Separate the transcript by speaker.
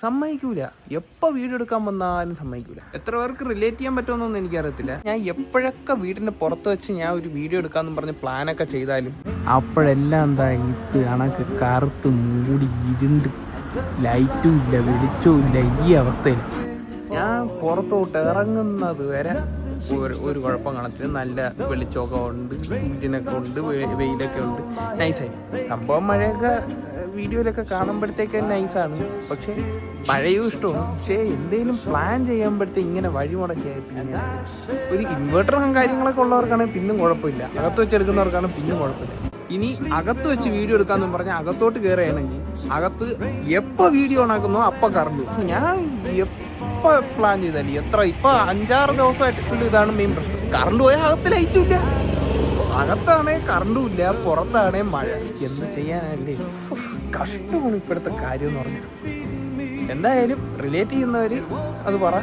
Speaker 1: സമ്മതിക്കൂല. എപ്പോൾ വീഡിയോ എടുക്കാൻ വന്നാലും സമ്മതിക്കൂല. എത്ര പേർക്ക് റിലേറ്റ് ചെയ്യാൻ പറ്റുമെന്നൊന്നും എനിക്കറിയത്തില്ല. ഞാൻ എപ്പോഴൊക്കെ വീടിൻ്റെ പുറത്ത് വെച്ച് ഞാൻ ഒരു വീഡിയോ എടുക്കാമെന്ന് പറഞ്ഞ് പ്ലാനൊക്കെ ചെയ്താലും അപ്പോഴെല്ലാം എന്താ ഇട്ട് കണക്ക് കറുത്ത് മൂടി ഇരുണ്ട്, ലൈറ്റും ഇല്ല വെളിച്ചവും ഇല്ല. ഈ അവസ്ഥയിൽ ഞാൻ പുറത്തോട്ട് ഇറങ്ങുന്നത് വരെ ഒരു കുഴപ്പം കാണത്തില്ല. നല്ല വെളിച്ചമൊക്കെ ഉണ്ട്, സൂര്യനൊക്കെ ഉണ്ട്, വെയിലൊക്കെ ഉണ്ട്, നൈസായി. സംഭവം മഴയൊക്കെ വീഡിയോയിലൊക്കെ കാണുമ്പോഴത്തേക്ക് നൈസാണ്. പക്ഷേ മഴയും ഇഷ്ടമാണ്. പക്ഷേ എന്തെങ്കിലും പ്ലാൻ ചെയ്യുമ്പോഴത്തേക്ക് ഇങ്ങനെ വഴിമുടക്കിയായിട്ട് ഇങ്ങനെ ഒരു ഇൻവെർട്ടറും കാര്യങ്ങളൊക്കെ ഉള്ളവർക്കാണെങ്കിൽ പിന്നും കുഴപ്പമില്ല, അകത്ത് വെച്ചെടുക്കുന്നവർക്കാണെങ്കിൽ പിന്നും കുഴപ്പമില്ല. ഇനി അകത്ത് വെച്ച് വീഡിയോ എടുക്കാമെന്ന് പറഞ്ഞാൽ അകത്തോട്ട് കയറുകയാണെങ്കിൽ അകത്ത് എപ്പോൾ വീഡിയോ ഓണാക്കുന്നോ അപ്പം കറണ്ട്. ഞാൻ എപ്പോൾ പ്ലാൻ ചെയ്താലും ഇപ്പം 5-6 ദിവസമായിട്ടുള്ള ഇതാണ് മെയിൻ പ്രശ്നം. കറണ്ട് പോയാൽ അകത്ത് ലൈറ്റും ഇല്ല, അകത്താണേ കറണ്ടും ഇല്ല, പുറത്താണേ മഴ. എന്ത് ചെയ്യാനല്ലേ, കഷ്ടമാണ് ഇപ്പോഴത്തെ കാര്യം എന്ന് പറഞ്ഞാൽ. എന്തായാലും റിലേറ്റ് ചെയ്യുന്നവർ അത് പറ.